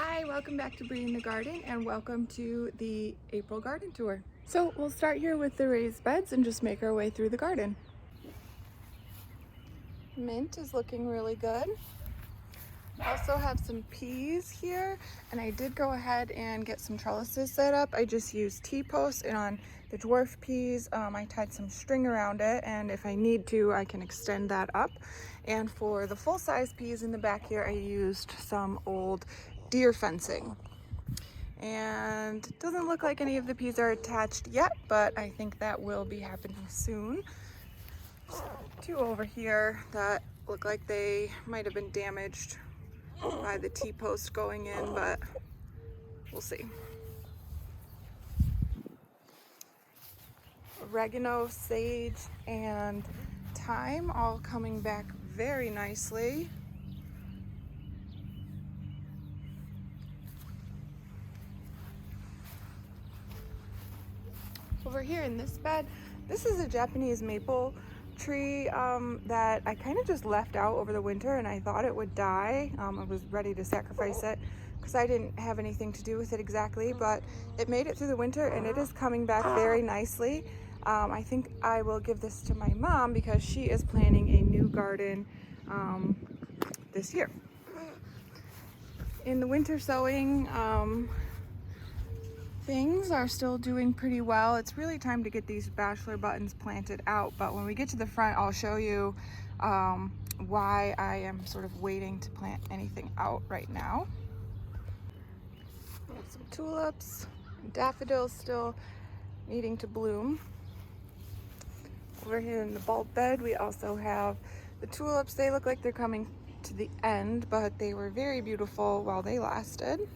Hi, welcome back to Bree in the Garden and welcome to the April garden tour. So we'll start here with the raised beds and just make our way through the garden. Mint is looking really good. I also have some peas here, and I did go ahead and get some trellises set up. I just used T-posts, and on the dwarf peas I tied some string around it, and if I need to I can extend that up. And for the full-size peas in the back here I used some old deer fencing. And it doesn't look like any of the peas are attached yet, but I think that will be happening soon. Two over here that look like they might have been damaged by the T-post going in, but we'll see. Oregano, sage, and thyme all coming back very nicely. Over here in this bed, this is a Japanese maple tree that I kind of just left out over the winter, and I thought it would die. I was ready to sacrifice it because I didn't have anything to do with it exactly, but it made it through the winter and it is coming back very nicely. I think I will give this to my mom because she is planning a new garden this year. In the winter sowing, things are still doing pretty well. It's really time to get these bachelor buttons planted out, but when we get to the front I'll show you why I am sort of waiting to plant anything out right now. We have some tulips, daffodils still needing to bloom. Over here in the bulb bed we also have the tulips. They look like they're coming to the end, but they were very beautiful while they lasted.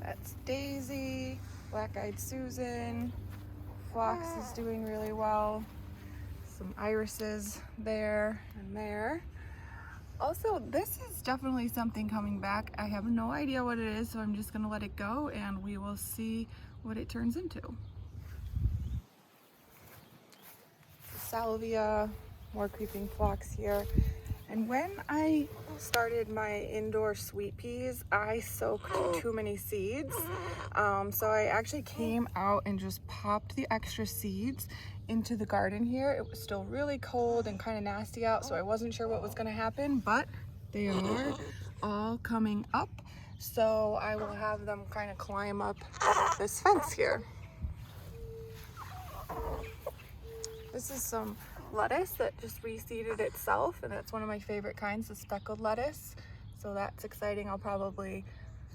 That's Daisy, Black-Eyed Susan, Phlox is doing really well. Some irises there and there. Also, this is definitely something coming back. I have no idea what it is, so I'm just gonna let it go and we will see what it turns into. Salvia, more creeping phlox here. And when I started my indoor sweet peas, I soaked too many seeds. So I actually came out and just popped the extra seeds into the garden here. It was still really cold and kind of nasty out, so I wasn't sure what was going to happen, but they are all coming up. So I will have them kind of climb up this fence here. This is some lettuce that just reseeded itself, and it's one of my favorite kinds, the speckled lettuce. So that's exciting. I'll probably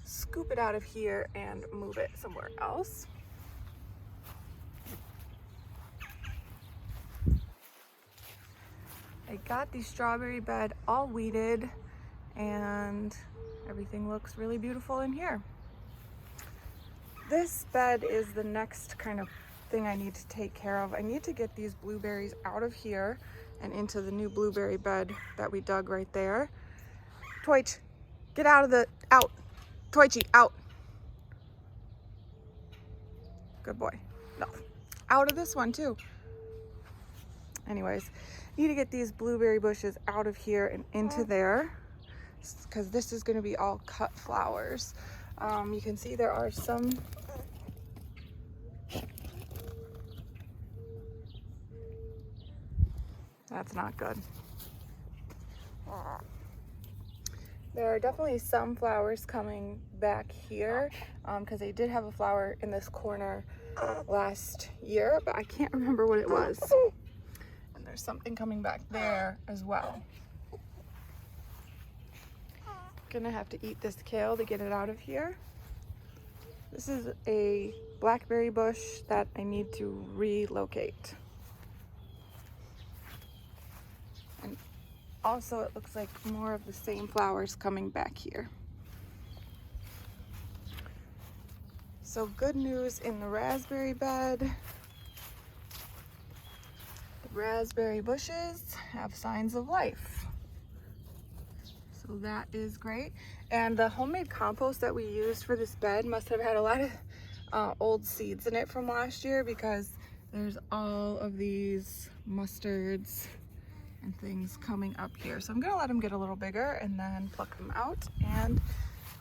scoop it out of here and move it somewhere else. I got the strawberry bed all weeded and everything looks really beautiful in here. This bed is the next kind of thing I need to take care of. I need to get these blueberries out of here and into the new blueberry bed that we dug right there. Toich, get out. Toichi, out. Good boy. No, out of this one too. Anyways, need to get these blueberry bushes out of here and into there because this is going to be all cut flowers. You can see there are some That's not good. There are definitely some flowers coming back here because they did have a flower in this corner last year, but I can't remember what it was. And there's something coming back there as well. Gonna have to eat this kale to get it out of here. This is a blackberry bush that I need to relocate. And also it looks like more of the same flowers coming back here. So good news in the raspberry bed. The raspberry bushes have signs of life. So that is great. And the homemade compost that we used for this bed must have had a lot of old seeds in it from last year because there's all of these mustards and things coming up here. So I'm gonna let them get a little bigger and then pluck them out and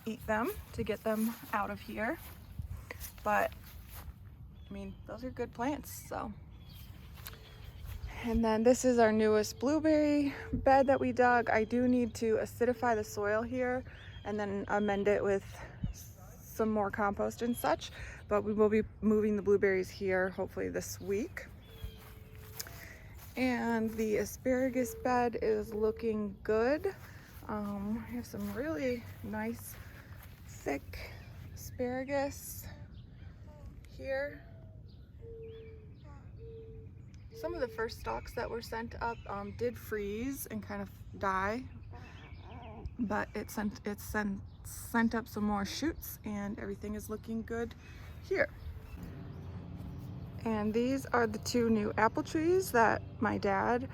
eat them to get them out of here. But I mean, those are good plants, so. And then this is our newest blueberry bed that we dug. I do need to acidify the soil here and then amend it with some more compost and such, but we will be moving the blueberries here hopefully this week. And the asparagus bed is looking good. I have some really nice thick asparagus here. Some of the first stalks that were sent up did freeze and kind of die, but it sent up some more shoots and everything is looking good here. And these are the two new apple trees that my dad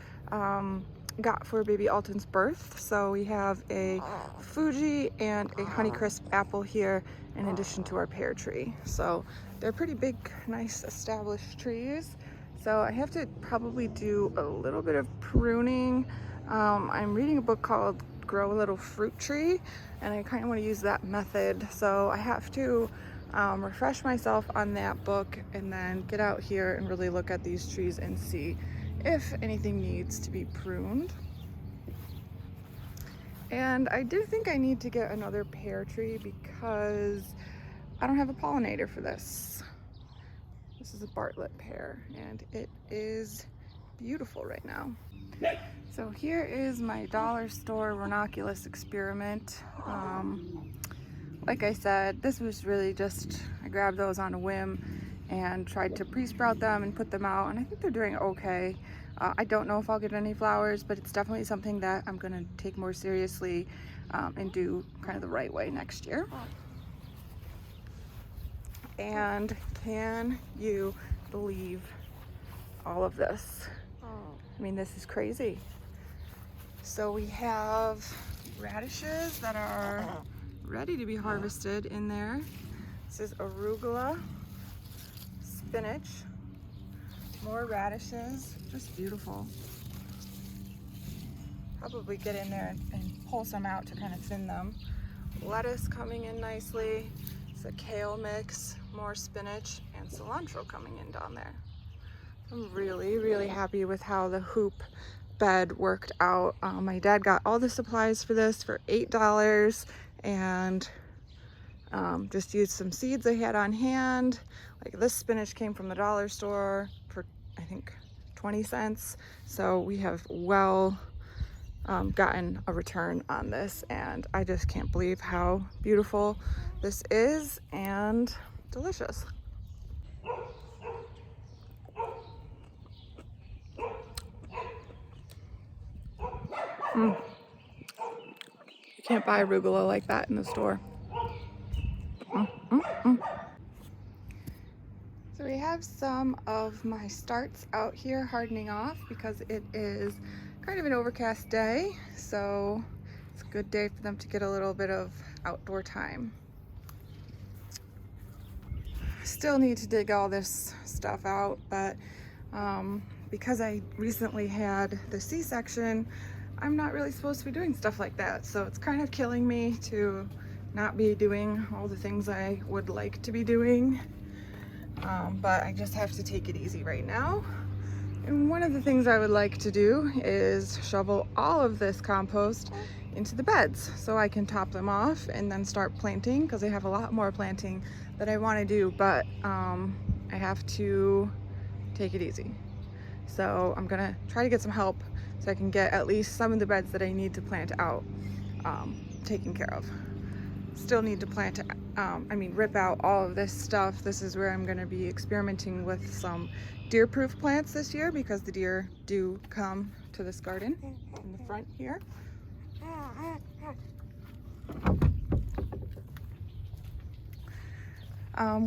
got for baby Alton's birth. So we have a Fuji and a Honeycrisp apple here in addition to our pear tree. So they're pretty big, nice established trees. So I have to probably do a little bit of pruning. I'm reading a book called Grow a Little Fruit Tree, and I kind of want to use that method. So I have to refresh myself on that book and then get out here and really look at these trees and see if anything needs to be pruned. And I do think I need to get another pear tree because I don't have a pollinator for this. This is a Bartlett pear and it is beautiful right now. So here is my dollar store ranunculus experiment. Like I said, this was really just, I grabbed those on a whim and tried to pre-sprout them and put them out, and I think they're doing okay. I don't know if I'll get any flowers, but it's definitely something that I'm gonna take more seriously and do kind of the right way next year. And can you believe all of this? I mean, this is crazy. So we have radishes that are ready to be harvested in there. This is arugula, spinach, more radishes, just beautiful. Probably get in there and pull some out to kind of thin them. Lettuce coming in nicely. It's a kale mix, more spinach, and cilantro coming in down there. I'm really, really happy with how the hoop bed worked out. My dad got all the supplies for this for $8 and just used some seeds I had on hand. Like this spinach came from the dollar store for I think 20 cents. So we have well gotten a return on this, and I just can't believe how beautiful this is and delicious. You can't buy arugula like that in the store. So we have some of my starts out here hardening off because it is kind of an overcast day, so it's a good day for them to get a little bit of outdoor time. Still need to dig all this stuff out, but because I recently had the C-section, I'm not really supposed to be doing stuff like that, so it's kind of killing me to not be doing all the things I would like to be doing. But I just have to take it easy right now. And one of the things I would like to do is shovel all of this compost into the beds so I can top them off and then start planting, because I have a lot more planting that I want to do, but I have to take it easy. So I'm gonna try to get some help so I can get at least some of the beds that I need to plant out taken care of. Still need to rip out all of this stuff. This is where I'm going to be experimenting with some deer-proof plants this year because the deer do come to this garden in the front here.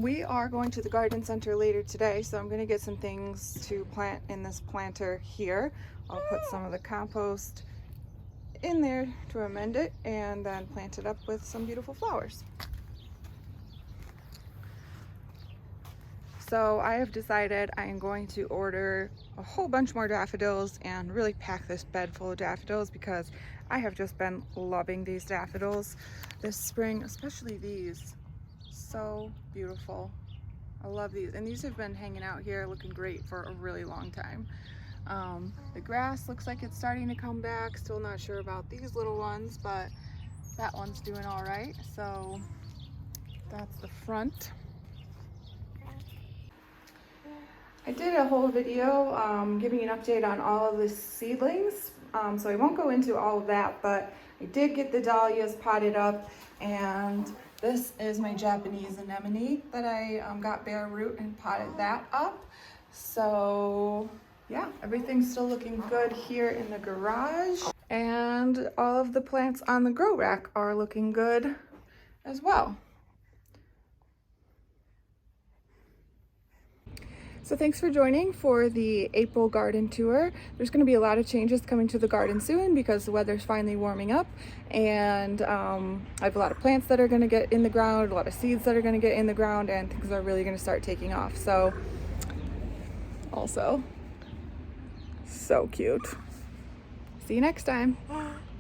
We are going to the garden center later today, so I'm going to get some things to plant in this planter here. I'll put some of the compost in there to amend it and then plant it up with some beautiful flowers. So I have decided I am going to order a whole bunch more daffodils and really pack this bed full of daffodils because I have just been loving these daffodils this spring, especially these. So beautiful. I love these, and these have been hanging out here looking great for a really long time. The grass looks like it's starting to come back. Still not sure about these little ones, but that one's doing all right. So that's the front. I did a whole video giving an update on all of the seedlings, so I won't go into all of that, but I did get the dahlias potted up, and this is my Japanese anemone that I got bare root and potted that up. So yeah, everything's still looking good here in the garage, and all of the plants on the grow rack are looking good as well. So thanks for joining for the April garden tour. There's going to be a lot of changes coming to the garden soon because the weather's finally warming up, and I have a lot of plants that are going to get in the ground, a lot of seeds that are going to get in the ground, and things are really going to start taking off. So also so cute. See you next time.